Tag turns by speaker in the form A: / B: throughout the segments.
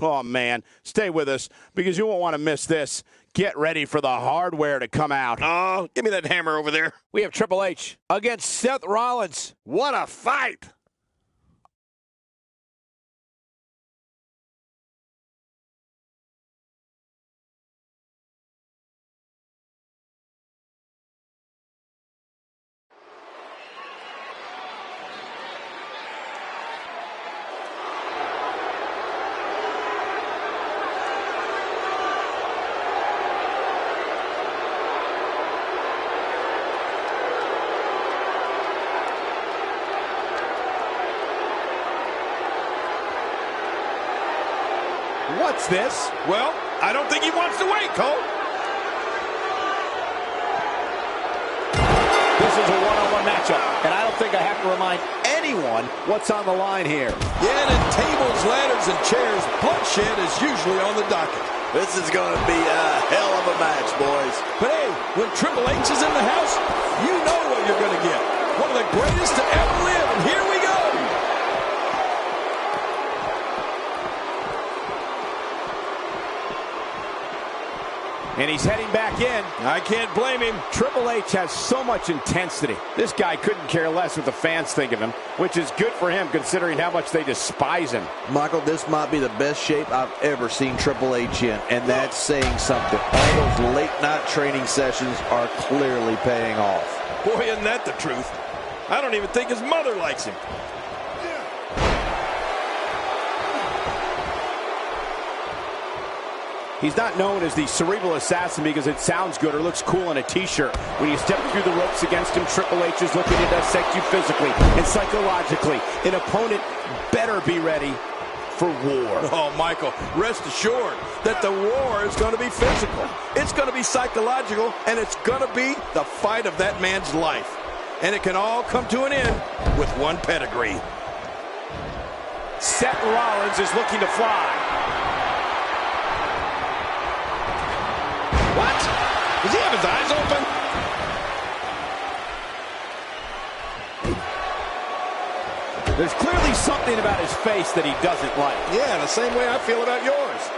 A: Oh, man, stay with us because you won't want to miss this. Get ready for the hardware to come out.
B: Oh, give me that hammer over there.
C: We have Triple H against Seth Rollins.
B: What a fight.
A: What's this?
B: Well, I don't think he wants to wait, Cole.
C: This is a one-on-one matchup, and I don't think I have to remind anyone what's on the line here.
B: Yeah, and in tables, ladders, and chairs, bloodshed is usually on the docket.
D: This is going to be a hell of a match, boys.
B: But hey, when Triple H is in the house, you know what you're going to get. One of the greatest to ever live, and here we go.
A: And he's heading back in.
B: I can't blame him.
A: Triple H has so much intensity. This guy couldn't care less what the fans think of him, which is good for him considering how much they despise him.
D: Michael, this might be the best shape I've ever seen Triple H in, and that's saying something. All those late-night training sessions are clearly paying off.
B: Boy, isn't that the truth. I don't even think his mother likes him.
A: He's not known as the cerebral assassin because it sounds good or looks cool on a t-shirt. When you step through the ropes against him, Triple H is looking to dissect you physically and psychologically. An opponent better be ready for war.
B: Oh, Michael, rest assured that the war is going to be physical. It's going to be psychological, and it's going to be the fight of that man's life. And it can all come to an end with one pedigree.
A: Seth Rollins is looking to fly.
B: What? Does he have his eyes open?
A: There's clearly something about his face that he doesn't like.
B: Yeah, the same way I feel about yours.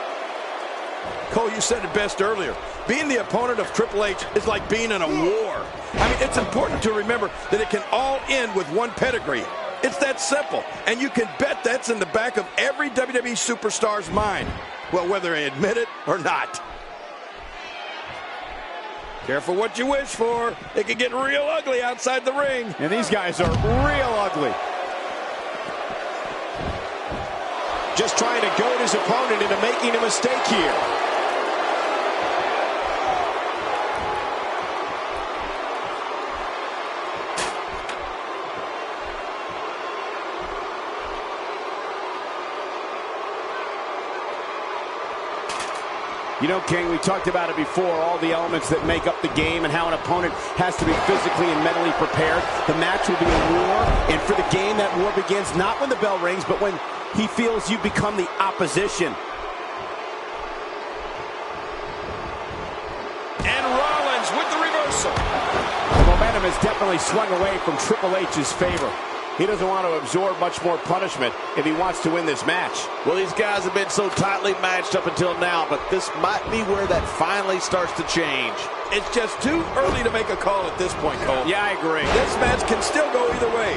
B: Cole, you said it best earlier. Being the opponent of Triple H is like being in a war. I mean, it's important to remember that it can all end with one pedigree. It's that simple. And you can bet that's in the back of every WWE superstar's mind. Well, whether they admit it or not. Careful what you wish for. It can get real ugly outside the ring.
A: And these guys are real ugly.
C: Just trying to goad his opponent into making a mistake here.
A: You know, King, we talked about it before, all the elements that make up the game and how an opponent has to be physically and mentally prepared. The match will be a war, and for the game, that war begins not when the bell rings, but when he feels you become the opposition.
B: And Rollins with the reversal.
A: The momentum has definitely swung away from Triple H's favor. He doesn't want to absorb much more punishment if he wants to win this match.
D: Well, these guys have been so tightly matched up until now, but this might be where that finally starts to change.
B: It's just too early to make a call at this point, Cole.
A: Yeah, I agree.
B: This match can still go either way.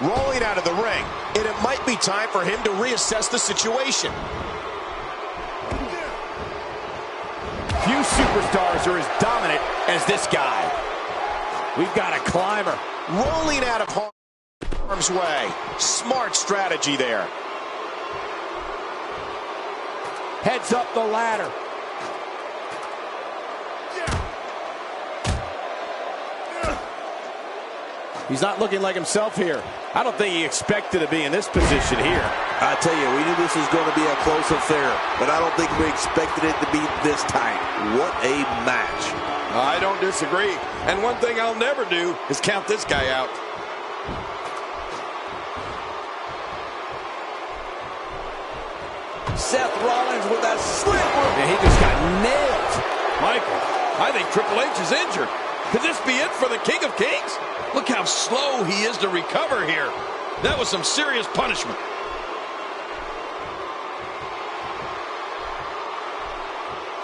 C: Rolling out of the ring, and it might be time for him to reassess the situation.
A: Few superstars are as dominant as this guy. We've got a climber.
C: Rolling out of harm's way. Smart strategy there.
A: Heads up the ladder. He's not looking like himself here. I don't think he expected to be in this position here.
D: I tell you, we knew this was going to be a close affair, but I don't think we expected it to be this tight. What a match.
B: I don't disagree. And one thing I'll never do is count this guy out.
D: Seth Rollins with a slip.
A: And he just got nailed.
B: Michael, I think Triple H is injured. Could this be it for the King of Kings? Look how slow he is to recover here. That was some serious punishment.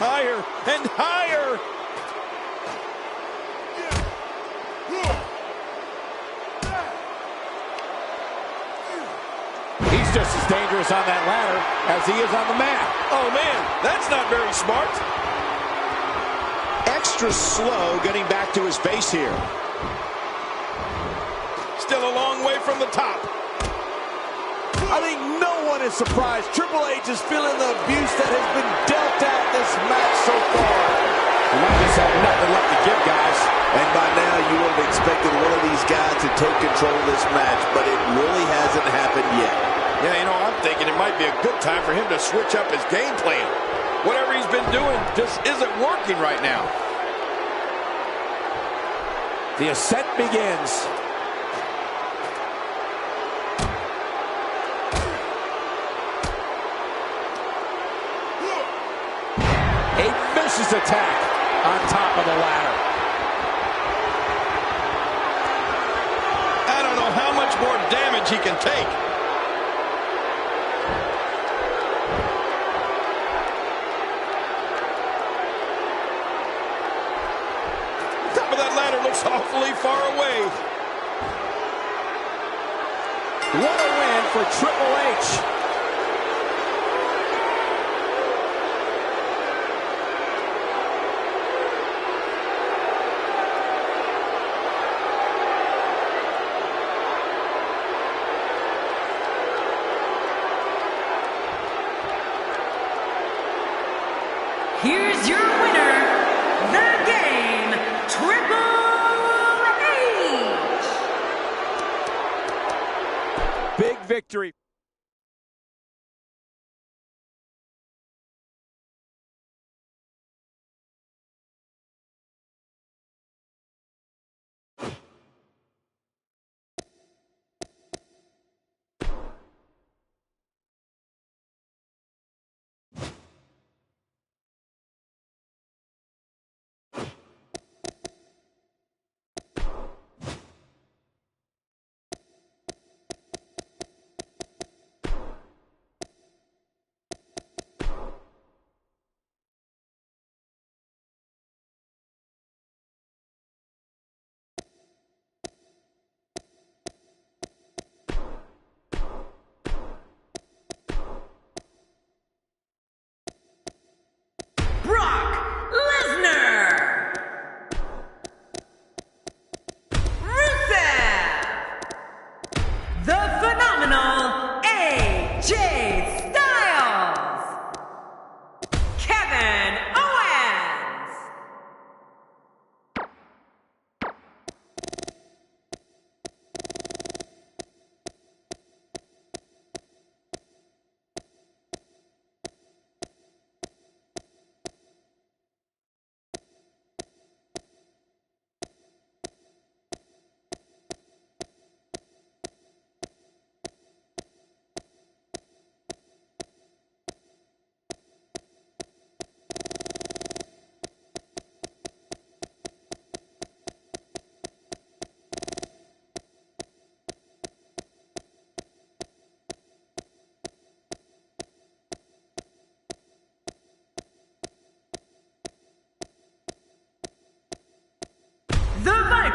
B: Higher and higher.
C: He's just as dangerous on that ladder as he is on the mat.
B: Oh, man, that's not very smart.
A: Extra slow getting back to his base here.
B: Still a long way from the top.
D: I think no one is surprised. Triple H is feeling the abuse that has been dealt out this match so far.
C: He might just have nothing left to give, guys.
D: And by now, you would have expected one of these guys to take control of this match, but it really hasn't happened yet.
B: Yeah, you know, I'm thinking it might be a good time for him to switch up his game plan. Whatever he's been doing just isn't working right now.
C: The ascent begins. A vicious attack on top of the ladder.
B: I don't know how much more damage he can take. The top of that ladder looks awfully far away.
C: What a win for Triple H.
E: Here's your winner, the Game, Triple H.
C: Big victory.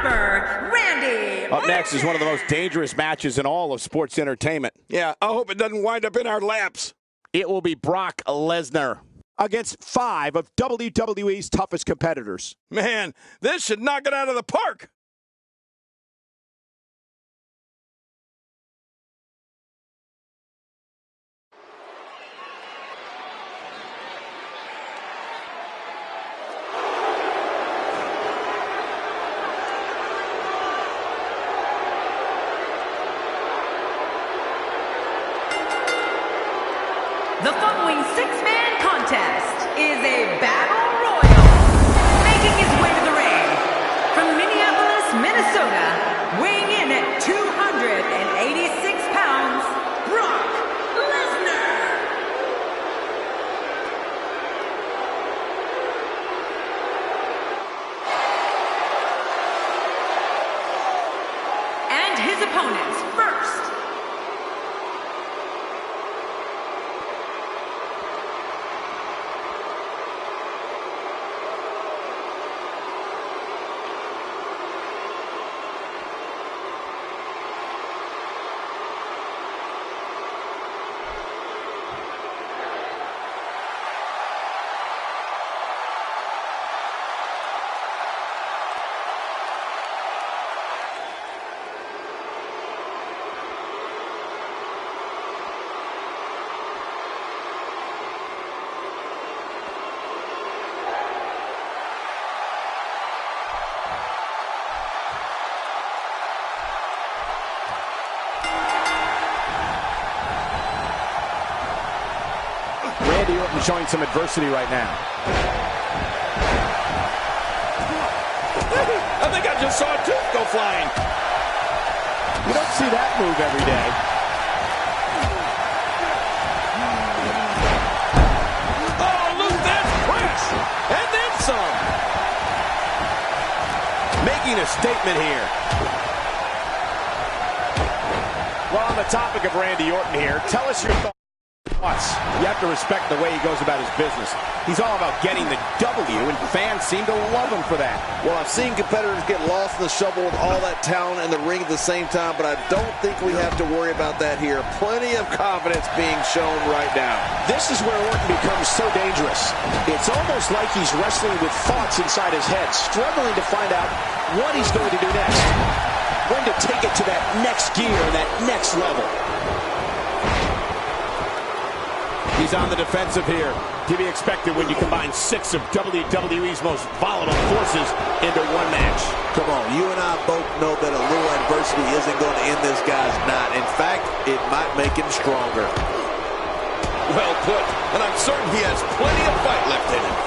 E: Randy.
C: Up next is one of the most dangerous matches in all of sports entertainment.
B: Yeah, I hope it doesn't wind up in our laps.
C: It will be Brock Lesnar against 5 of WWE's toughest competitors.
B: Man, this should knock it out of the park.
E: The following six-man contest is a battle royal. Making his way to the ring from Minneapolis, Minnesota, weighing in at 286 pounds, Brock Lesnar. And his opponents first.
C: Randy Orton showing some adversity right now.
B: I think I just saw a tooth go flying.
C: You don't see that move every day.
B: Oh, look, that's press. And then some.
C: Making a statement here. Well, on the topic of Randy Orton here, tell us your thoughts. You have to respect the way he goes about his business. He's all about getting the W, and fans seem to love him for that.
D: Well, I've seen competitors get lost in the shuffle with all that talent in the ring at the same time, but I don't think we have to worry about that here. Plenty of confidence being shown right now.
C: This is where Orton becomes so dangerous. It's almost like he's wrestling with thoughts inside his head, struggling to find out what he's going to do next. When to take it to that next gear, that next level. He's on the defensive here. To be expected when you combine 6 of WWE's most volatile forces into one match.
D: Come on, you and I both know that a little adversity isn't going to end this guy's knot. In fact, it might make him stronger.
B: Well put, and I'm certain he has plenty of fight left in him.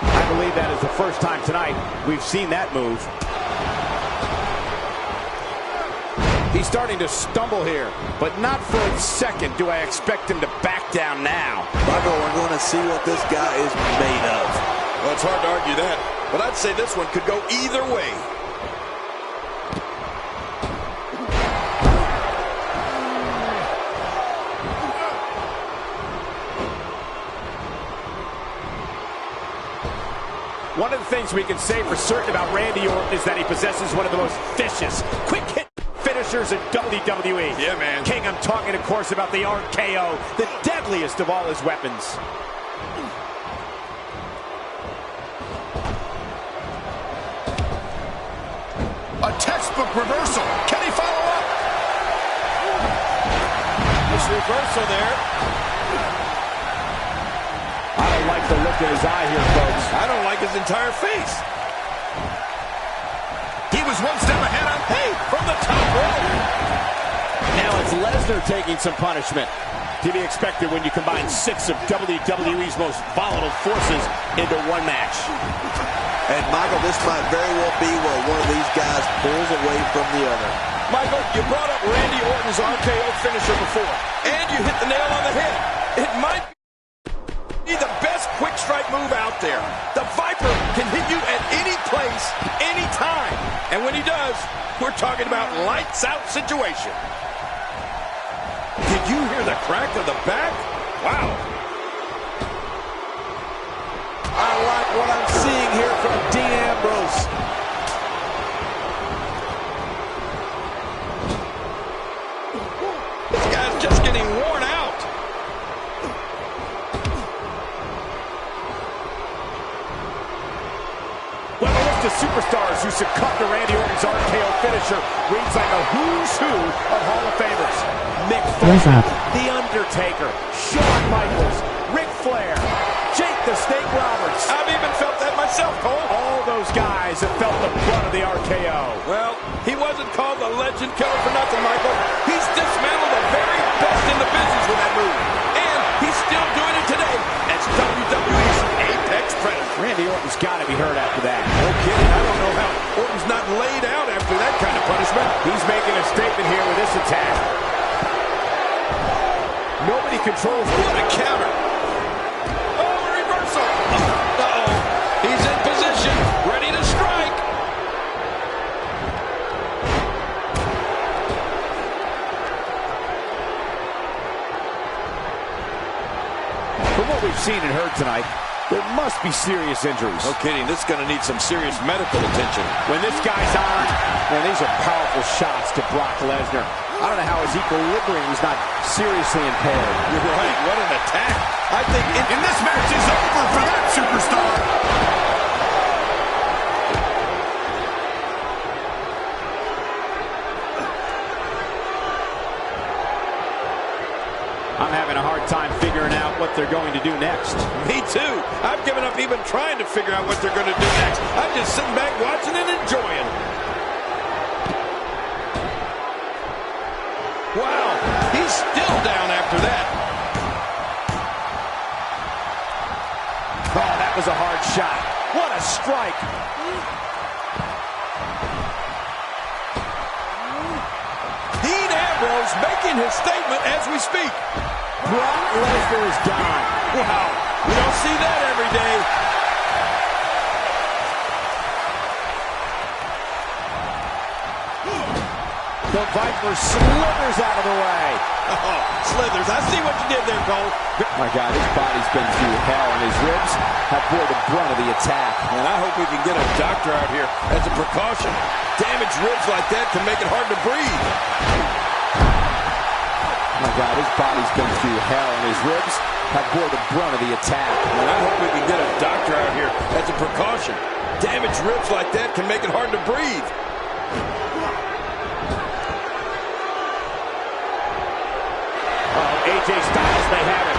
C: I believe that is the first time tonight we've seen that move. He's starting to stumble here, but not for a second do I expect him to back down now.
D: Michael, we're going to see what this guy is made of.
B: Well, it's hard to argue that, but I'd say this one could go either way.
C: One of the things we can say for certain about Randy Orton is that he possesses one of the most vicious, quick-hit finishers in WWE.
B: Yeah, man.
C: King, I'm talking, of course, about the RKO, the deadliest of all his weapons.
B: A textbook reversal. Can he follow up? Nice reversal there.
C: I don't like the look in his eye here, folks.
B: I don't like his entire face. He was one step ahead on Hey from the top rope.
C: Now it's Lesnar taking some punishment. To be expected when you combine 6 of WWE's most volatile forces into one match.
D: And Michael, this might very well be where one of these guys pulls away from the other.
B: Michael, you brought up Randy Orton's RKO finisher before, and you hit the nail on the head. It might be the best quick strike move out there. The Viper can hit you at any place, any time. And when he does, we're talking about lights out situation. Did you hear the crack of the back? Wow.
D: I like what I'm seeing here from Dean Ambrose.
B: This guy's just getting worn out.
C: Well, the list of superstars who succumbed to Randy Orton's RKO finisher reads like a who's who of Hall of Famers. Mick Foley, The Undertaker, Shawn Michaels, Ric Flair, Jake the Snake Roberts.
B: I've even felt that myself, Cole.
C: All those guys have felt the brunt of the RKO.
B: Well, he wasn't called the legend killer for nothing, Michael. He's dismantled the very best in the business with that move. And he's still doing it today as WWE's Apex Predator.
C: Randy Orton's got to be hurt after that.
B: No kidding. I don't know how Orton's not laid out after that kind of punishment.
C: He's making a statement here with this attack. Nobody controls
B: What a counter. Oh, reversal. Uh-oh. He's in position, ready to strike.
C: From what we've seen and heard tonight, there must be serious injuries.
B: No kidding. This is going to need some serious medical attention.
C: When this guy's on, man, these are powerful shots to Brock Lesnar. I don't know how his equilibrium is not seriously impaired.
B: You're right. What an attack. I think
F: And this match is over for that superstar.
C: I'm having a hard time figuring out what they're going to do next.
B: Me too. I've given up even trying to figure out what they're going to do next. I'm just sitting back watching and enjoying. Wow, he's
C: a hard shot. What a strike.
B: Dean Ambrose making his statement as we speak.
A: Brock Lesnar is gone.
B: Wow, we don't see that every day.
C: The Viper slithers out of the way.
B: Oh, slithers. I see what you did there, Cole.
A: My God, his body's been through hell, and his ribs have bore the brunt of the attack.
B: And I hope we can get a doctor out here as a precaution. Damaged ribs like that can make it hard to breathe.
A: My God, his body's been through hell, and his ribs have bore the brunt of the attack.
B: And I hope we can get a doctor out here as a precaution. Damaged ribs like that can make it hard to breathe.
C: AJ Styles may have it.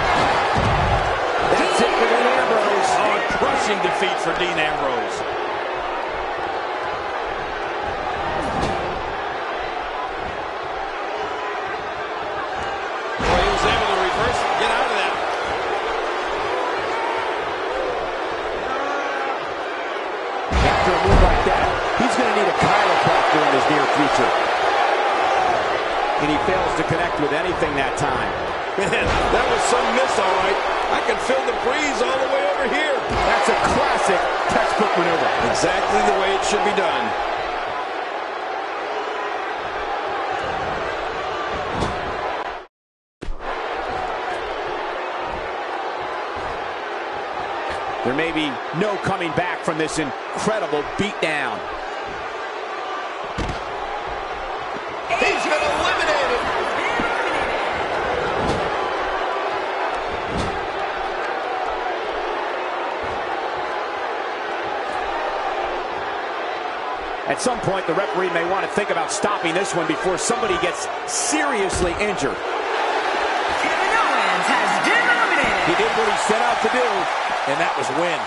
B: That's it for Dean Ambrose. Oh, a crushing defeat for Dean Ambrose. Well, he was able to reverse it. Get out of that.
C: After a move like that, he's going to need a chiropractor in his near future. And he fails to connect with anything that time.
B: Man, that was some miss, all right. I can feel the breeze all the way over here.
C: That's a classic textbook maneuver.
B: Exactly the way it should be done.
C: There may be no coming back from this incredible beatdown.
B: He's been eliminated.
C: At some point, the referee may want to think about stopping this one before somebody gets seriously injured.
E: Kevin Owens has been eliminated.
C: He did what he set out to do, and that was win.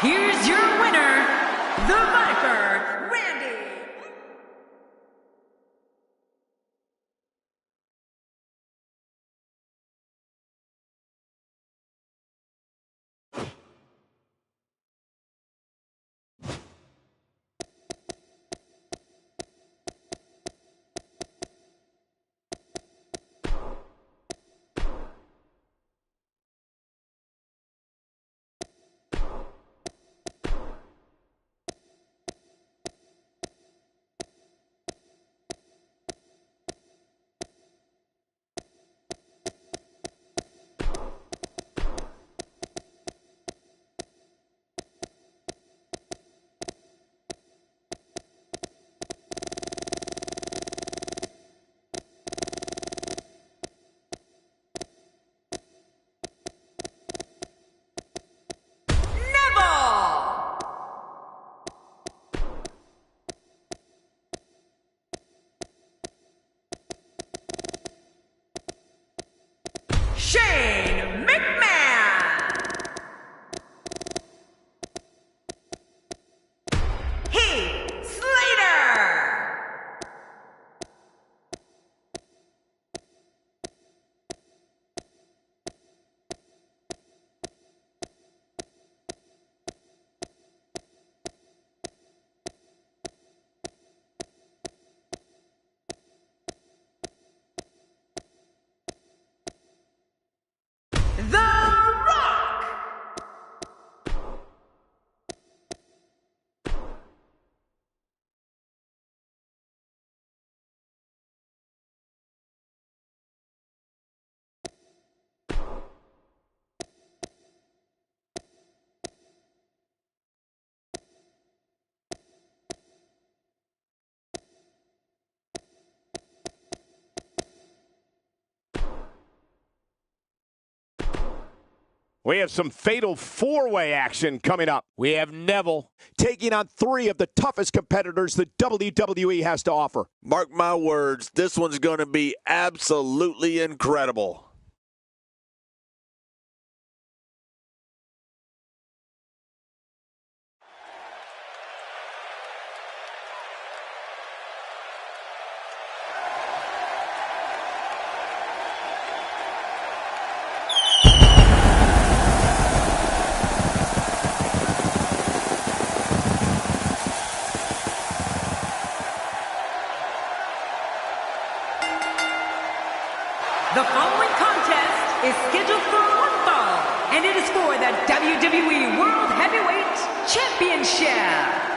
E: Here's your winner, the Viper, Randy.
C: We have some fatal four-way action coming up. We have Neville taking on three of the toughest competitors the WWE has to offer.
D: Mark my words, this one's going to be absolutely incredible.
E: The following contest is scheduled for one fall, and it is for the WWE World Heavyweight Championship.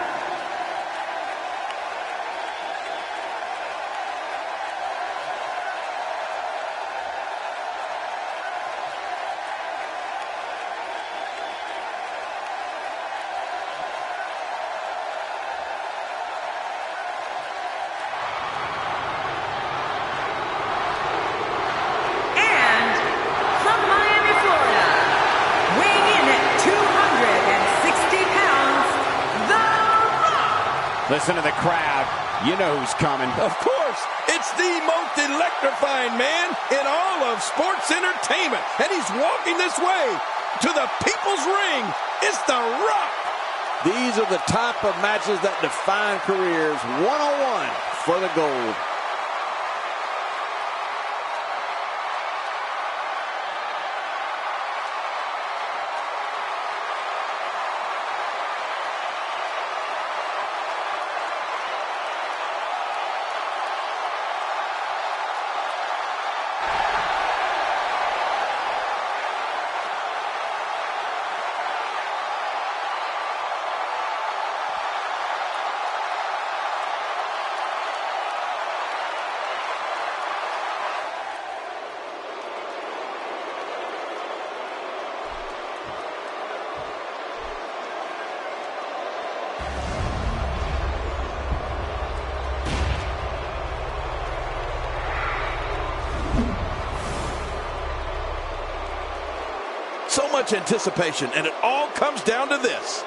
C: Listen to the crowd. You know who's coming.
B: Of course, it's the most electrifying man in all of sports entertainment. And he's walking this way to the People's Ring. It's The Rock.
D: These are the type of matches that define careers. 101 for the gold.
B: So much anticipation, and it all comes down to this.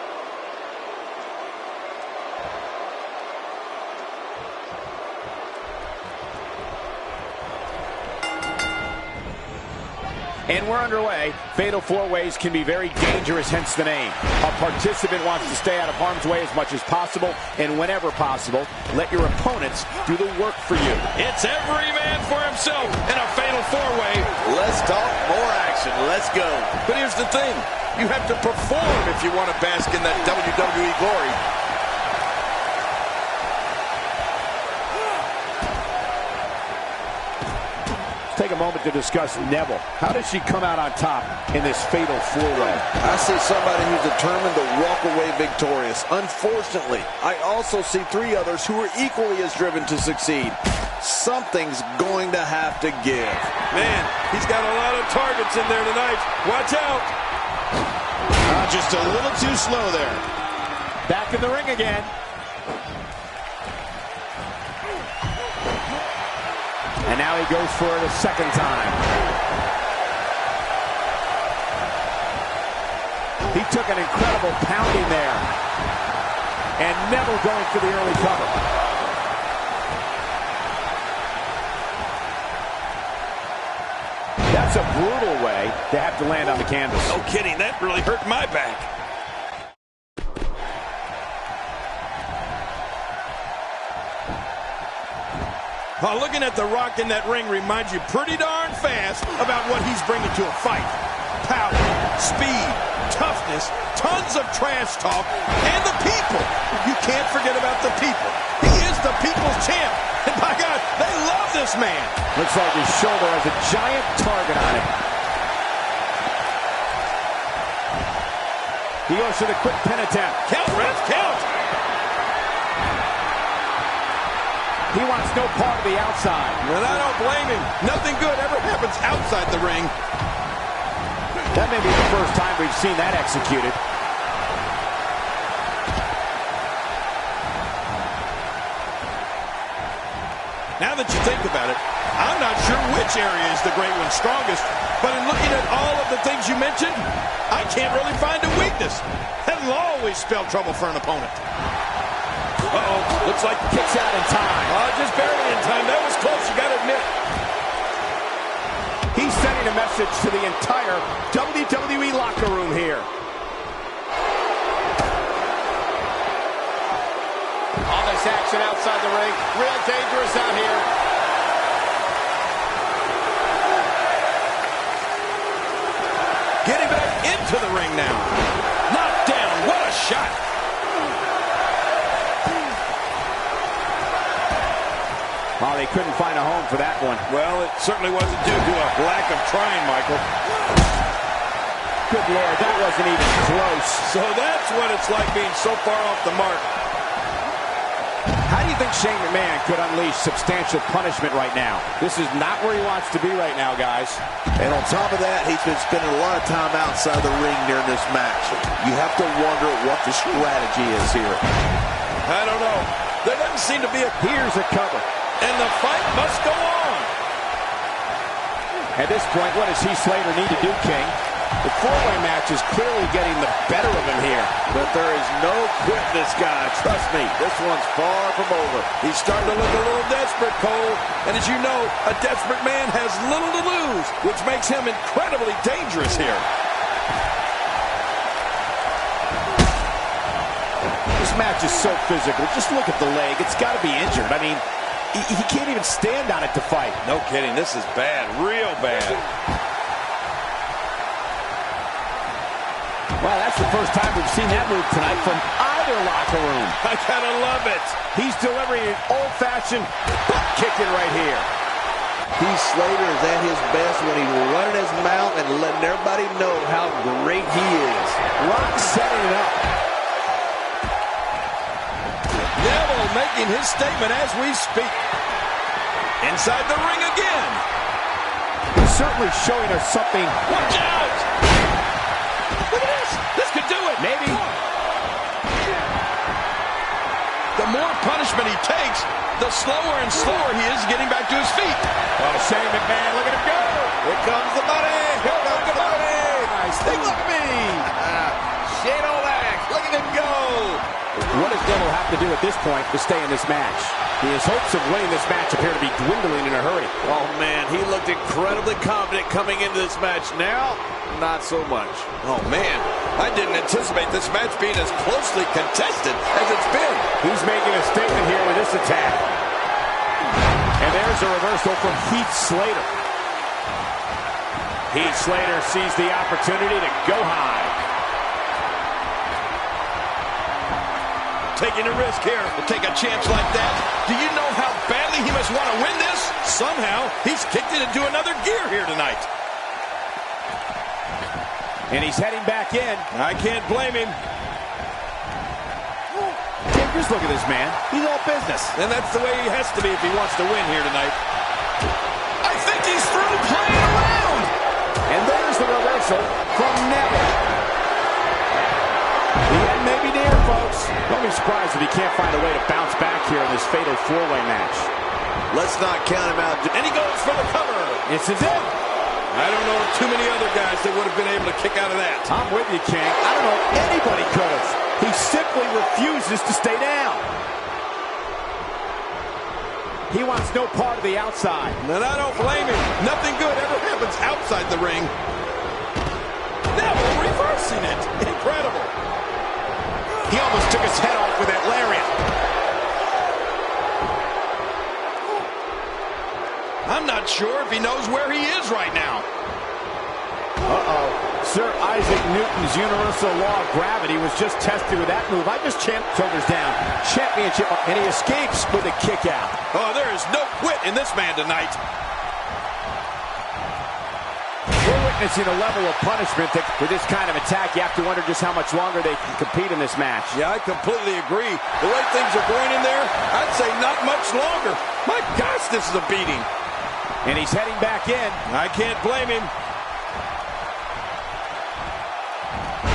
C: And we're underway. Fatal four-ways can be very dangerous, hence the name. A participant wants to stay out of harm's way as much as possible, and whenever possible, let your opponents do the work for you.
B: It's every man for himself in a fatal four-way.
D: Let's talk more action. Let's go.
B: But here's the thing. You have to perform if you want to bask in that WWE glory.
C: Take a moment to discuss Neville. How does she come out on top in this fatal four-way?
D: I see somebody who's determined to walk away victorious. Unfortunately, I also see three others who are equally as driven to succeed. Something's going to have to give.
B: Man, he's got a lot of targets in there tonight. Watch out.
F: Just a little too slow there.
C: Back in the ring again. And now he goes for it a second time. He took an incredible pounding there. And Neville going for the early cover. That's a brutal way to have to land on the canvas.
B: No kidding, that really hurt my back. Looking at The Rock in that ring reminds you pretty darn fast about what he's bringing to a fight. Power, speed, toughness, tons of trash talk, and the people. You can't forget about the people. He is the people's champ. And by God, they love this man.
C: Looks like his shoulder has a giant target on it. He goes for the quick pin attempt.
B: Count, ref, count.
C: He wants no part of the outside.
B: Well, I don't blame him. Nothing good ever happens outside the ring.
C: That may be the first time we've seen that executed.
B: Now that you think about it, I'm not sure which area is the Great One's strongest, but in looking at all of the things you mentioned, I can't really find a weakness. That'll always spell trouble for an opponent. Uh-oh, looks like
A: Kicks out in time.
B: just barely in time. That was close, you got to admit.
A: He's sending a message to the entire WWE locker room here. All this action outside the ring. Real dangerous out here.
B: Getting back into the ring now. Knocked down. What a shot.
A: Oh, they couldn't find a home for that one.
B: Well, it certainly wasn't due to a lack of trying, Michael.
A: Good Lord, that wasn't even close.
B: So that's what it's like being so far off the mark.
A: How do you think Shane McMahon could unleash substantial punishment right now? This is not where he wants to be right now, guys.
D: And on top of that, he's been spending a lot of time outside the ring during this match. You have to wonder what the strategy is here.
B: I don't know. There doesn't seem to be a...
A: Here's a cover.
B: And the fight must go on.
A: At this point, what does Heath Slater need to do, King? The four-way match is clearly getting the better of him here.
D: But there is no quitting this guy. Trust me, this one's far from over.
B: He's starting to look a little desperate, Cole. And as you know, a desperate man has little to lose, which makes him incredibly dangerous here.
A: This match is so physical. Just look at the leg. It's got to be injured. I mean, he can't even stand on it to fight.
B: No kidding. This is bad. Real bad.
A: Well, that's the first time we've seen that move tonight from either locker room.
B: I gotta love it.
A: He's delivering an old-fashioned butt kicking right here.
D: Heath Slater is at his best when he's running his mouth and letting everybody know how great he is.
A: Rock setting it up.
B: Neville making his statement as we speak. Inside the ring again.
A: He's certainly showing us something.
B: Watch out! Look at this. This could do it.
A: Maybe.
B: The more punishment he takes, the slower and slower he is getting back to his feet.
A: Oh, Shane McMahon, look at him go.
D: Here comes the money. Here comes the money.
A: Stick with me.
D: Shane O'Mac, look at him go.
A: What does Neville have to do at this point to stay in this match? His hopes of winning this match appear to be dwindling in a hurry.
D: Oh, man, he looked incredibly confident coming into this match. Now, not so much.
B: Oh, man, I didn't anticipate this match being as closely contested as it's been.
A: He's making a statement here with this attack. And there's a reversal from Heath Slater. Heath Slater sees the opportunity to go high.
B: Taking a risk here to take a chance like that. Do you know how badly he must want to win this? Somehow, he's kicked it into another gear here tonight.
A: And he's heading back in.
B: I can't blame him.
A: Tim, just look at this man. He's all business.
B: And that's the way he has to be if he wants to win here tonight. I think he's through playing around.
A: And there's the reversal from Neville. The end may be near, folks. Don't be surprised if he can't find a way to bounce back here in this fatal four-way match.
D: Let's not count him out.
B: And he goes for the cover.
A: This is it.
B: I don't know too many other guys that would have been able to kick out of that.
A: I'm with you, King. I don't know if anybody could have. He simply refuses to stay down. He wants no part of the outside.
B: And I don't blame him. Nothing good ever happens outside the ring. Neville reversing it. Incredible.
A: He almost took his head off with that lariat.
B: I'm not sure if he knows where he is right now.
A: Uh-oh. Sir Isaac Newton's universal law of gravity was just tested with that move. I just shoulders down. Championship. And he escapes with a kick out.
B: Oh, there is no quit in this man tonight.
A: We're witnessing a level of punishment that with this kind of attack, you have to wonder just how much longer they can compete in this match.
B: Yeah, I completely agree. The way things are going in there, I'd say not much longer. My gosh, this is a beating.
A: And he's heading back in.
B: I can't blame him.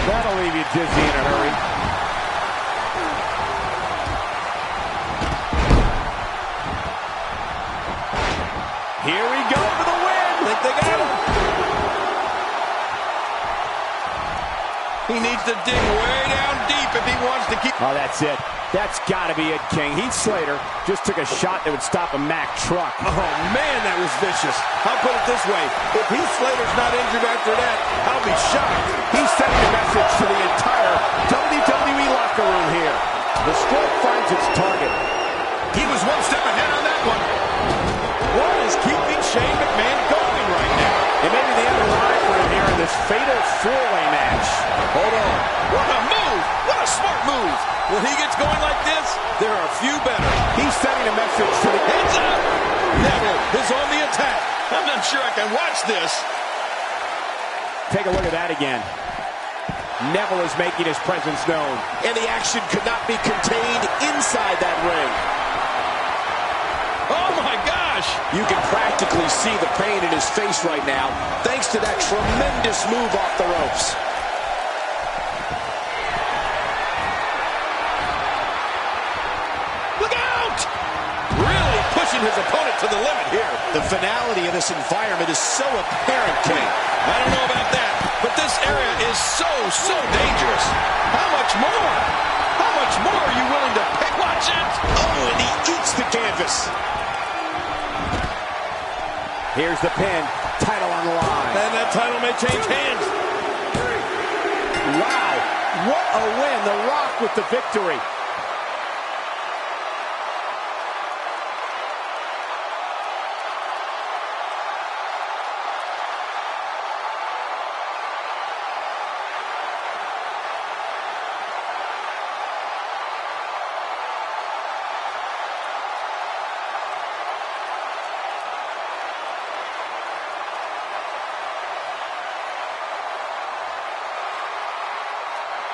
A: That'll leave you dizzy in a hurry.
C: Here we go for the win.
B: Think they got him. He needs to dig way down deep if he wants to keep...
C: Oh, that's it. That's got to be it, King. Heath Slater just took a shot that would stop a Mack truck.
B: Oh, man, that was vicious. I'll put it this way. If Heath Slater's not injured after that, I'll be shocked.
C: He's sending a message to the entire WWE locker room here. The stroke finds its target.
B: He was one step ahead on that one. What is keeping Shane McMahon going right now?
C: It may be the end of the line for him here in this fatal four-way match.
B: Hold on. What a move. What a smart move. When he gets going like this, there are a few better.
C: He's sending a message to the...
B: Heads up! Neville is on the attack. I'm not sure I can watch this.
C: Take a look at that again. Neville is making his presence known.
A: And the action could not be contained inside that ring.
B: Oh, my gosh!
A: You can practically see the pain in his face right now, thanks to that tremendous move off the ropes.
B: Look out! Really pushing his opponent to the limit here.
A: The finality of this environment is so apparent, King.
B: I don't know about that, but this area is so dangerous. How much more? How much more are you willing to pay? Watch it!
A: Oh, and he eats the canvas.
C: Here's the pin. Title on the line.
B: And that title may change hands.
C: Wow. What a win. The Rock with the victory.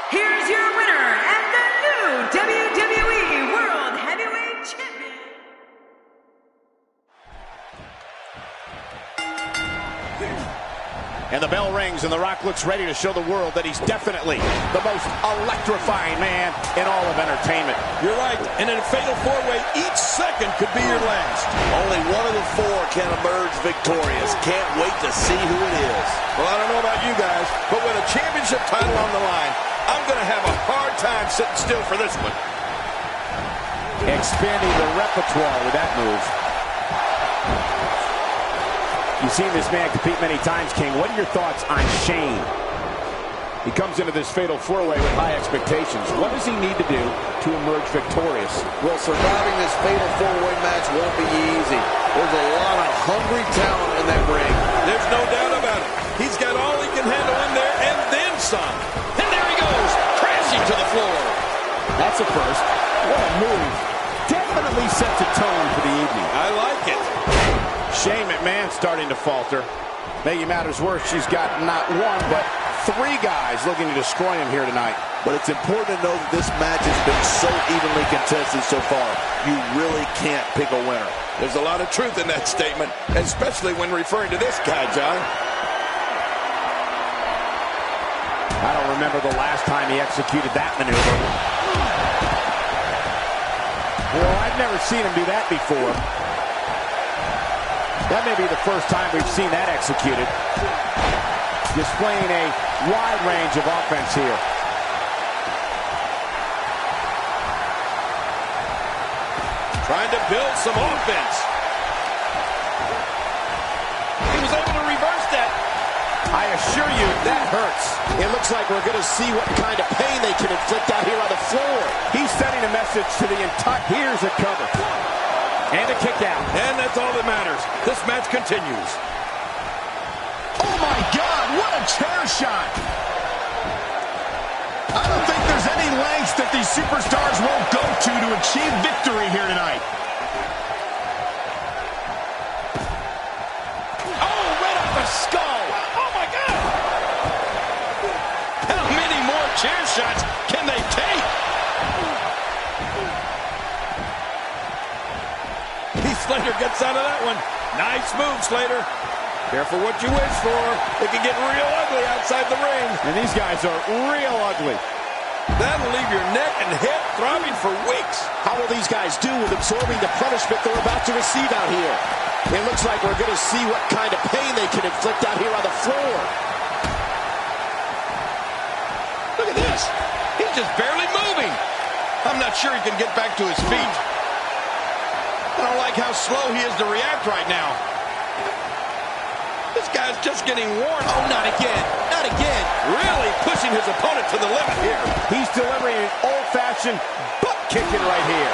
E: Here's your winner and the new WWE World Heavyweight Champion.
A: And the bell rings, and The Rock looks ready to show the world that he's definitely the most electrifying man in all of entertainment.
B: You're right, and in a fatal four-way, each second could be your last.
D: Only one of the four can emerge victorious. Can't wait to see who it is.
B: Well, I don't know about you guys, but with a championship title on the line, I'm going to have a hard time sitting still for this one.
C: Expanding the repertoire with that move. You've seen this man compete many times, King. What are your thoughts on Shane? He comes into this fatal four-way with high expectations. What does he need to do to emerge victorious?
D: Well, surviving this fatal four-way match won't be easy. There's a lot of hungry talent in that ring.
B: There's no doubt about it. He's got all he can handle in there and then some. And there he goes, crashing to the floor.
C: That's a first. What a move. Definitely sets a tone for the evening.
B: I like it.
A: Shane McMahon starting to falter. Making matters worse, she's got not one, but three guys looking to destroy him here tonight.
D: But it's important to know that this match has been so evenly contested so far. You really can't pick a winner.
B: There's a lot of truth in that statement, especially when referring to this guy, John.
C: I don't remember the last time he executed that maneuver. Well, I've never seen him do that before. That may be the first time we've seen that executed. Displaying a wide range of offense here.
B: Trying to build some offense. He was able to reverse that.
A: I assure you, that hurts. It looks like we're going to see what kind of pain they can inflict out here on the floor.
C: He's sending a message to the entire... Here's a cover. And a kick out.
B: And that's all that matters. This match continues.
C: Oh, my God. What a chair shot. I don't think there's any lengths that these superstars won't go to achieve victory here tonight.
B: Oh, right off the skull. Oh, my God. How many more chair shots can they take? Slater gets out of that one. Nice move, Slater. Careful what you wish for. It can get real ugly outside the ring.
C: And these guys are real ugly.
B: That'll leave your neck and head throbbing for weeks.
A: How will these guys do with absorbing the punishment they're about to receive out here? It looks like we're going to see what kind of pain they can inflict out here on the floor.
B: Look at this. He's just barely moving. I'm not sure he can get back to his feet. I don't like how slow he is to react right now. This guy's just getting worn. Oh, not again. Not again. Really pushing his opponent to the limit here.
A: He's delivering an old-fashioned butt kicking right here.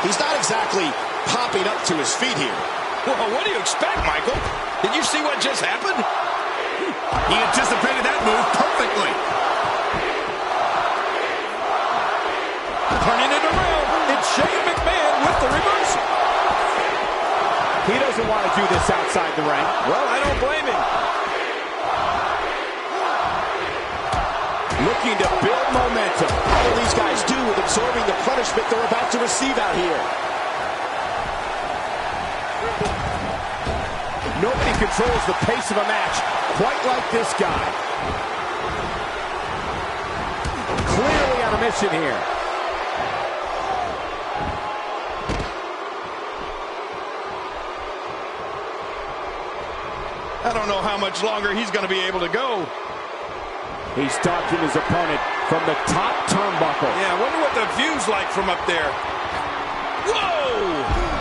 F: He's not exactly popping up to his feet here.
B: Well, what do you expect, Michael? Did you see what just happened?
C: He anticipated that move perfectly.
B: Turning it around. It's Shane McMahon with the reversal.
A: He doesn't want to do this outside the ring.
B: Well, I don't blame him.
A: Looking to build momentum. How will these guys do with absorbing the punishment they're about to receive out here? Nobody controls the pace of a match quite like this guy. Clearly on a mission here.
B: I don't know how much longer he's going to be able to go.
A: He's stalking his opponent from the top turnbuckle.
B: Yeah, I wonder what the view's like from up there. Whoa!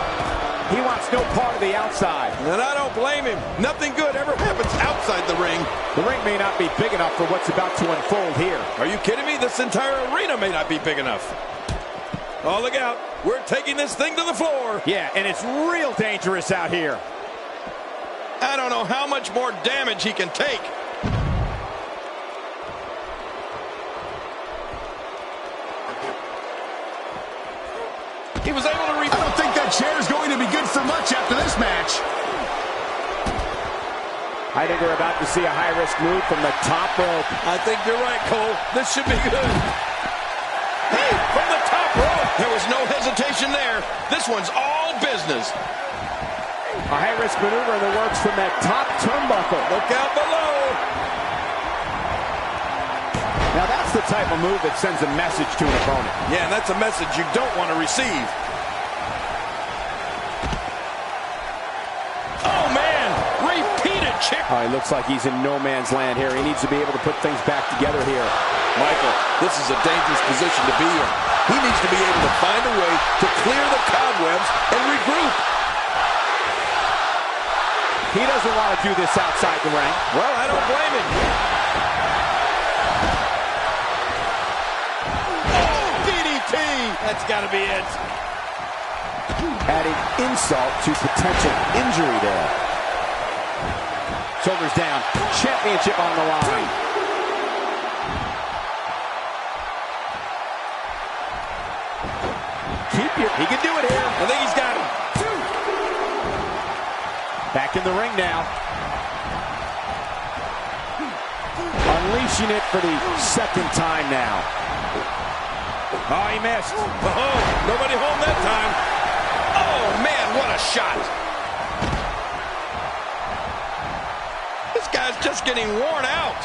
A: He wants no part of the outside.
B: And I don't blame him. Nothing good ever happens outside the ring.
A: The ring may not be big enough for what's about to unfold here.
B: Are you kidding me? This entire arena may not be big enough. Oh, look out. We're taking this thing to the floor.
A: Yeah, and it's real dangerous out here.
B: I don't know how much more damage he can take. He was able to
C: I don't think that chair is going to be good for much after this match.
A: I think we're about to see a high-risk move from the top rope.
B: I think you're right, Cole. This should be good. Hey, from the top rope. There was no hesitation there. This one's all business.
A: A high-risk maneuver in the works from that top turnbuckle.
B: Look out below.
A: Now that's the type of move that sends a message to an opponent.
B: Yeah, and that's a message you don't want to receive. Oh, man. Repeated kick.
A: Oh, he looks like he's in no man's land here. He needs to be able to put things back together here.
B: Michael, this is a dangerous position to be in. He needs to be able to find a way to clear the cobwebs and regroup.
A: He doesn't want to do this outside the ring.
B: Well, I don't blame him. Oh, DDT! That's got to be it.
A: Adding insult to potential injury there. Shoulders down. Championship on the line. He can do it here.
B: I think he's got him.
A: Back in the ring now. Unleashing it for the second time now. Oh, he missed.
B: Oh, nobody home that time. Oh, man, what a shot. This guy's just getting worn out.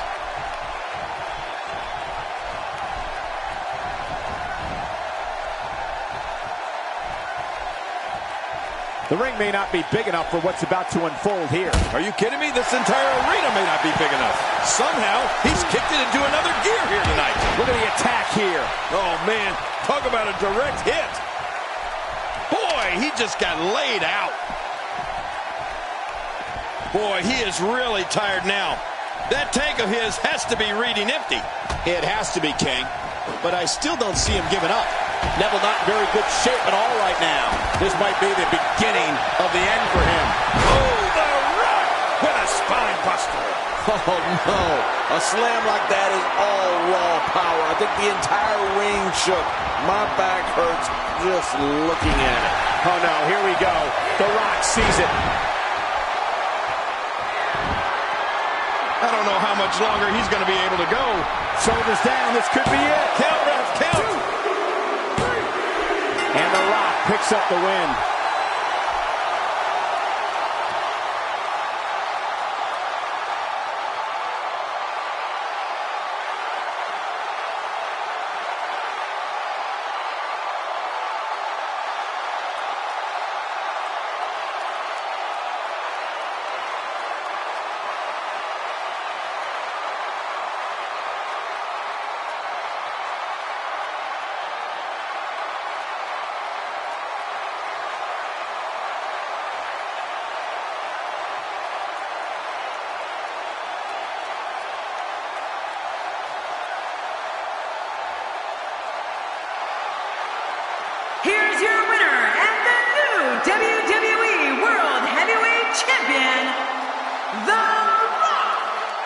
A: The ring may not be big enough for what's about to unfold here.
B: Are you kidding me? This entire arena may not be big enough. Somehow, he's kicked it into another gear here tonight.
A: Look at the attack here.
B: Oh, man, talk about a direct hit. Boy, he just got laid out. Boy, he is really tired now. That tank of his has to be reading empty.
F: It has to be, King. But I still don't see him giving up.
A: Neville not in very good shape at all right now. This might be the beginning of the end for him.
B: Oh, the Rock with a spine buster.
D: Oh, no. A slam like that is all raw power. I think the entire ring shook. My back hurts just looking at it.
A: Oh, no. Here we go. The Rock sees it.
B: I don't know how much longer he's going to be able to go.
A: Shoulders down. This could be it.
B: Count, ref, count.
A: And The Rock picks up the win.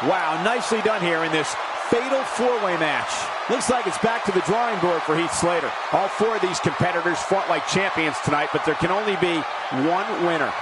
C: Wow, nicely done here in this fatal four-way match.
A: Looks like it's back to the drawing board for Heath Slater.
C: All four of these competitors fought like champions tonight, but there can only be one winner.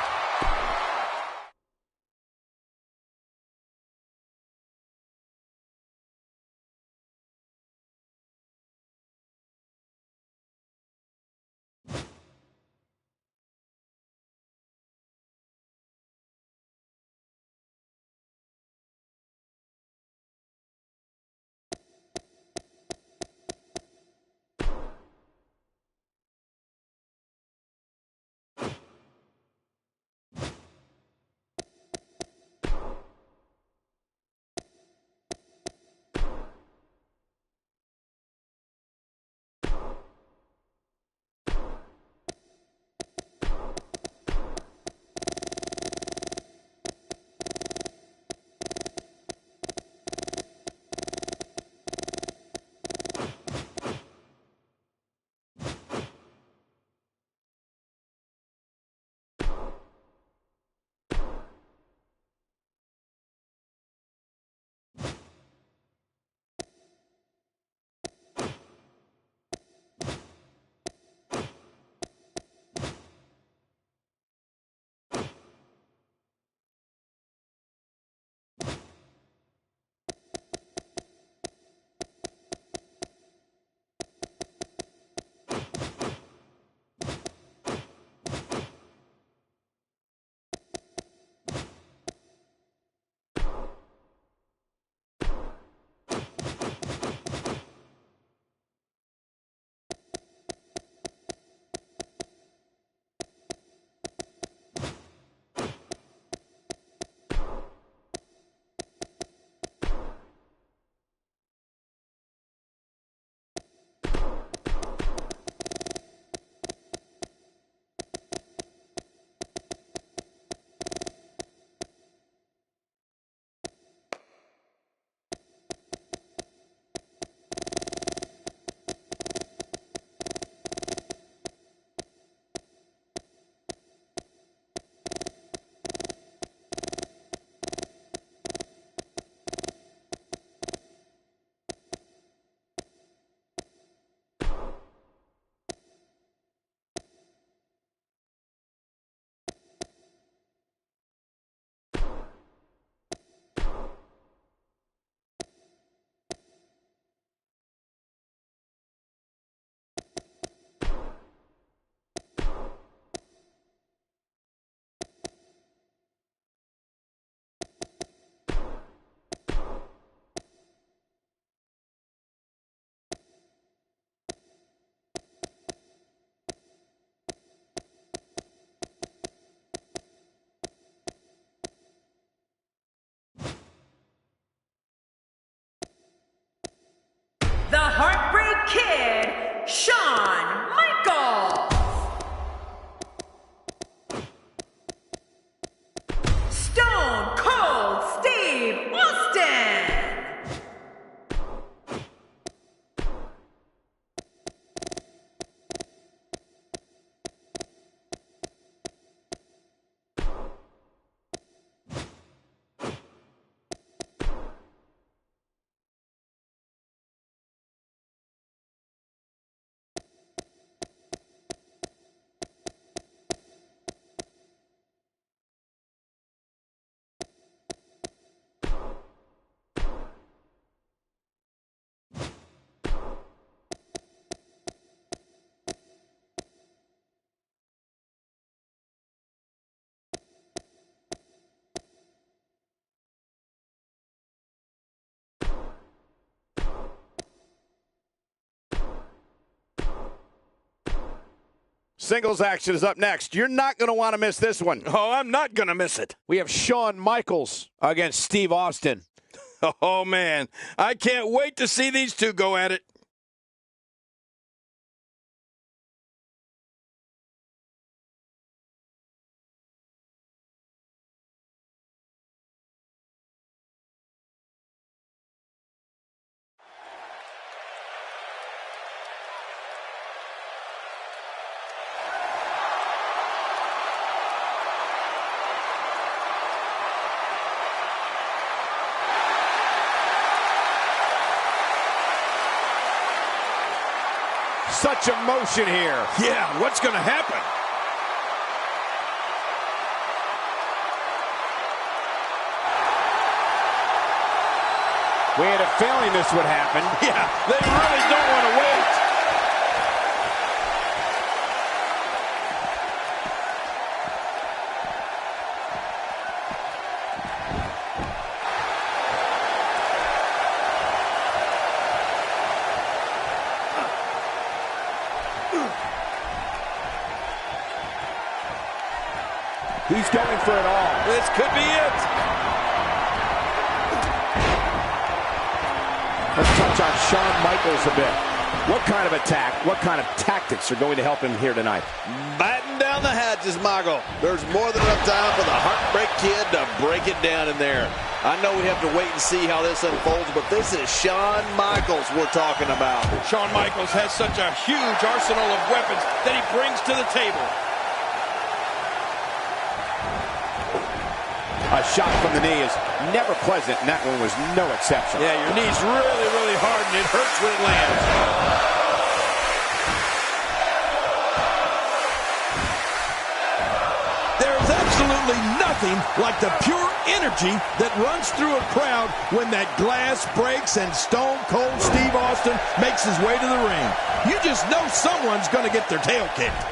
E: The Heartbreak Kid, Shawn Michaels. Stone Cold Steve Austin.
C: Singles action is up next. You're not going to want to miss this one.
B: Oh, I'm not going to miss it.
C: We have Shawn Michaels against Steve Austin.
B: Oh, man. I can't wait to see these two go at it.
C: such emotion here.
B: Yeah, what's going to happen?
C: We had a feeling this would happen.
B: Yeah, they really don't want to wait.
C: He's going for it all.
B: This could be it.
C: Let's touch on Shawn Michaels a bit. What kind of attack, what kind of tactics are going to help him here tonight?
D: Batten down the hatches, Michael. There's more than enough time for the Heartbreak Kid to break it down in there. I know we have to wait and see how this unfolds, but this is Shawn Michaels we're talking about.
B: Shawn Michaels has such a huge arsenal of weapons that he brings to the table.
C: A shot from the knee is never pleasant, and that one was no exception.
B: Yeah, your knee's really, really hard, and it hurts when it lands. There's absolutely nothing like the pure energy that runs through a crowd when that glass breaks and Stone Cold Steve Austin makes his way to the ring. You just know someone's going to get their tail kicked.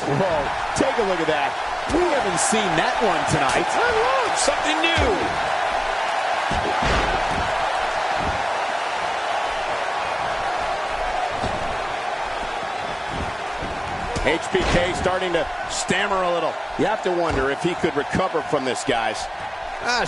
C: Whoa, take a look at that. We haven't seen that one tonight.
B: I love something new.
C: HBK starting to stammer a little. You have to wonder if he could recover from this, guys.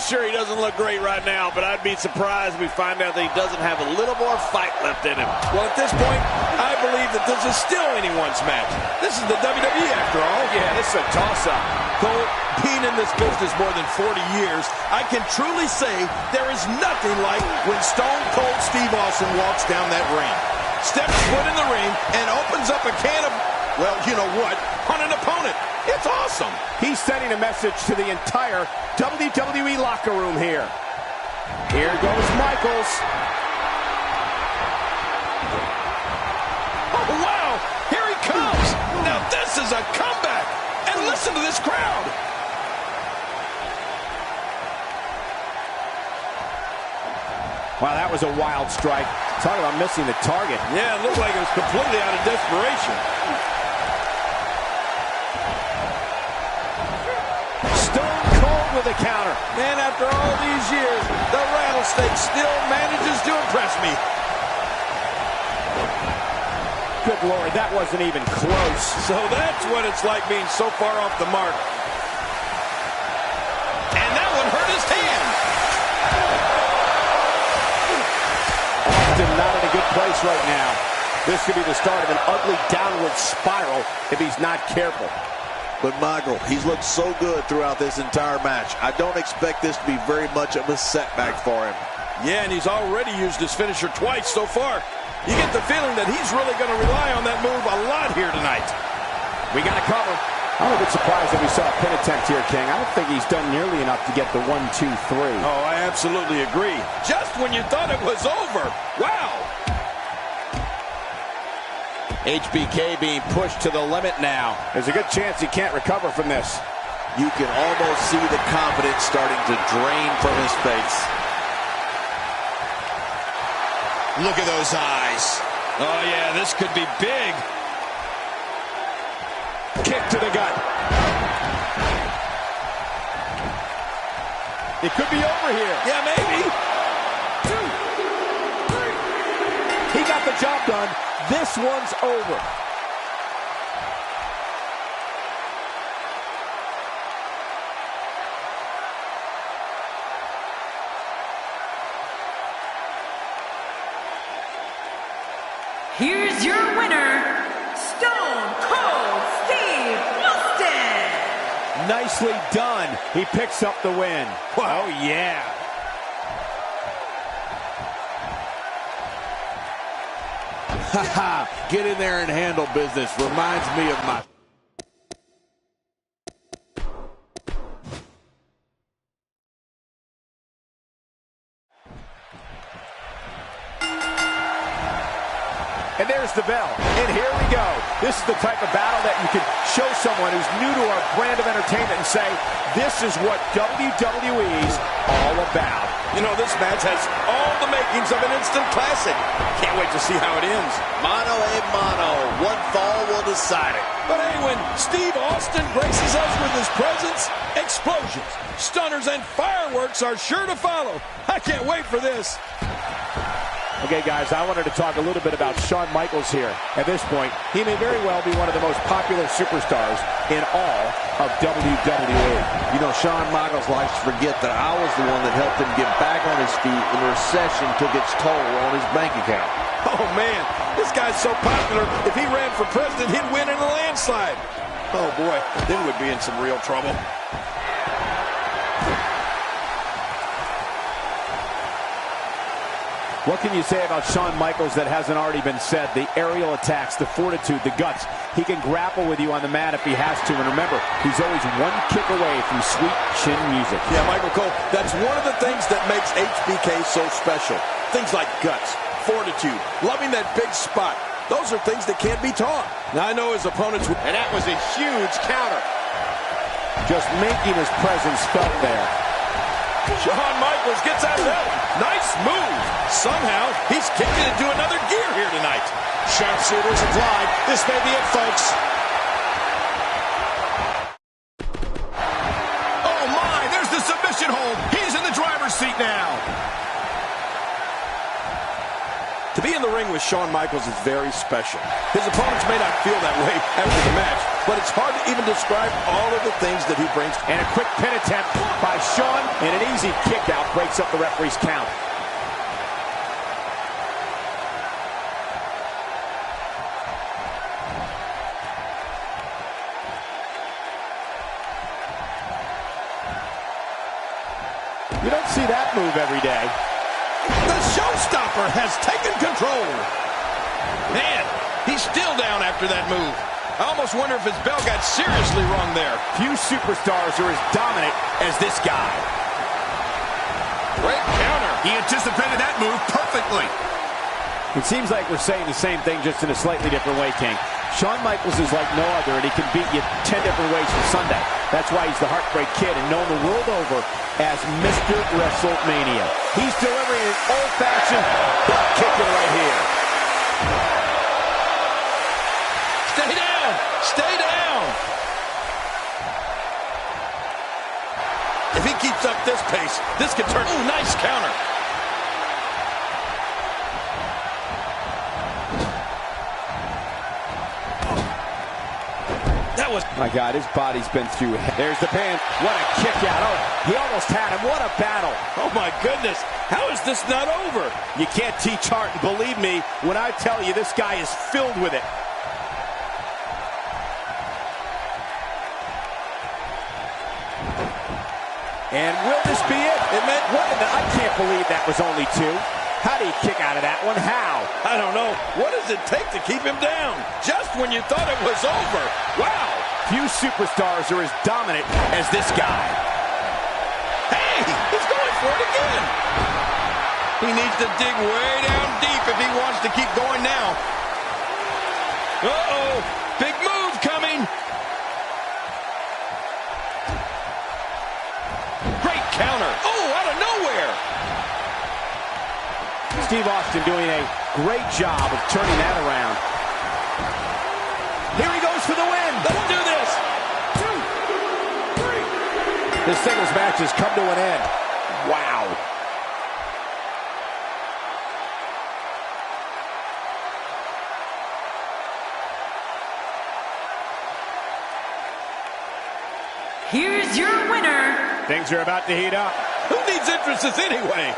D: Sure, he doesn't look great right now, but I'd be surprised if we find out that he doesn't have a little more fight left in him.
B: Well, at this point, I believe that this is still anyone's match. This is the WWE after all.
C: Yeah, this is a toss-up.
B: Cole, being in this business more than 40 years, I can truly say there is nothing like when Stone Cold Steve Austin walks down that ring, steps foot in the ring, and opens up a can of, well, you know what, on an opponent. It's awesome.
C: He's sending a message to the entire WWE locker room here. Here goes Michaels.
B: Oh, wow. Here he comes. Now this is a comeback. And listen to this crowd.
C: Wow, that was a wild strike. Talk about missing the target.
B: Yeah, it looked like it was completely out of desperation.
C: Stone Cold with a counter.
B: Man, after all these years, the Rattlesnake still manages to impress me.
C: Good Lord, that wasn't even close.
B: So that's what it's like being so far off the mark. And that one hurt his hand.
C: Austin not in a good place right now. This could be the start of an ugly downward spiral if he's not careful.
D: But Michael, he's looked so good throughout this entire match. I don't expect this to be very much of a setback for him.
B: Yeah, and he's already used his finisher twice so far. You get the feeling that he's really going to rely on that move a lot here tonight.
C: We got to cover. I'm a bit surprised that we saw a pin attempt here, King. I don't think he's done nearly enough to get the 1, 2, 3.
B: Oh, I absolutely agree. Just when you thought it was over. Wow.
C: HBK being pushed to the limit now. There's a good chance he can't recover from this.
D: You can almost see the confidence starting to drain from his face.
F: Look at those eyes.
B: Oh, yeah, this could be big.
C: Kick to the gut. It could be over here.
B: Yeah, maybe.
C: 2, 3. He got the job done. This one's over.
E: Here's your winner, Stone Cold Steve Austin.
C: Nicely done. He picks up the win. Oh, yeah.
D: Haha, get in there and handle business. Reminds me of my...
C: And there's the bell. And here we go. This is the type of battle that you can show someone who's new to our brand of entertainment and say, this is what WWE's all about.
B: You know, this match has all the makings of an instant classic. Can't wait to see how it ends.
D: Mano a mano. One fall will decide it.
B: But hey, when Steve Austin graces us with his presence, explosions, stunners, and fireworks are sure to follow. I can't wait for this.
C: Okay, guys, I wanted to talk a little bit about Shawn Michaels here. At this point, he may very well be one of the most popular superstars in all of WWE.
D: You know, Shawn Michaels likes to forget that I was the one that helped him get back on his feet when the recession took its toll on his bank account.
B: Oh, man, this guy's so popular, if he ran for president, he'd win in a landslide. Oh, boy, then we'd be in some real trouble.
C: What can you say about Shawn Michaels that hasn't already been said? The aerial attacks, the fortitude, the guts. He can grapple with you on the mat if he has to. And remember, he's always one kick away from sweet chin music.
B: Yeah, Michael Cole, that's one of the things that makes HBK so special. Things like guts, fortitude, loving that big spot. Those are things that can't be taught. Now, I know his opponents...
C: And that was a huge counter. Just making his presence felt there.
B: Shawn Michaels gets out of that one. Nice move. Somehow, he's kicking into another gear here tonight.
F: Sharpshooters applied. This may be it, folks.
C: Oh, my. There's the submission hold. He's in the driver's seat now.
B: To be in the ring with Shawn Michaels is very special. His opponents may not feel that way after the match, but it's hard to even describe all of the things that he brings.
C: And a quick pin attempt by Shawn, and an easy kick out breaks up the referee's count. You don't see that move every day.
B: The showstopper has taken control. Man, he's still down after that move. I almost wonder if his bell got seriously wrong there.
C: Few superstars are as dominant as this guy.
B: Great counter.
C: He anticipated that move perfectly. It seems like we're saying the same thing, just in a slightly different way, King. Shawn Michaels is like no other, and he can beat you 10 different ways from Sunday. That's why he's the Heartbreak Kid and known the world over as Mr. WrestleMania. He's delivering an old-fashioned butt kicking right here.
B: Stay down! Stay down! If he keeps up this pace, this could turn... Ooh, nice counter. That was...
C: My God, his body's been through... There's the pin. What a kick out. Oh, he almost had him. What a battle.
B: Oh, my goodness. How is this not over?
C: You can't teach heart, and believe me when I tell you this guy is filled with it. And will this be it?
B: It meant...
C: I can't believe that was only two. How do you kick out of that one? How?
B: I don't know. What does it take to keep him down? Just when you thought it was over. Wow.
C: Few superstars are as dominant as this guy.
B: Hey, he's going for it again. He needs to dig way down deep if he wants to keep going now. Uh-oh. Big move coming. Great counter. Oh, out of nowhere.
C: Steve Austin doing a great job of turning that around. Here he goes for the win.
B: Let's do this.
C: 2, 3. This singles match has come to an end. Wow.
E: Here's your winner.
C: Things are about to heat up.
B: Who needs entrances anyway?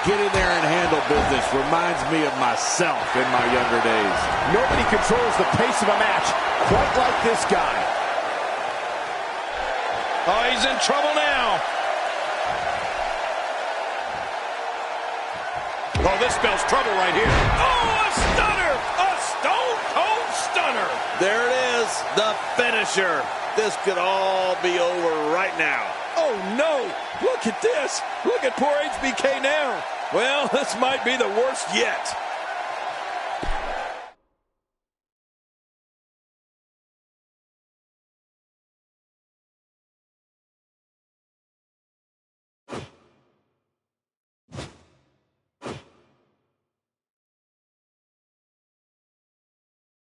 D: Get in there and handle business. Reminds me of myself in my younger days.
C: Nobody controls the pace of a match quite like this guy.
B: Oh, he's in trouble now. Oh, this spells trouble right here. Oh, a stunner! A stone cold stunner!
D: There it is, the finisher. This could all be over right now.
B: Oh, no. Look at this. Look at poor HBK now. Well, this might be the worst yet.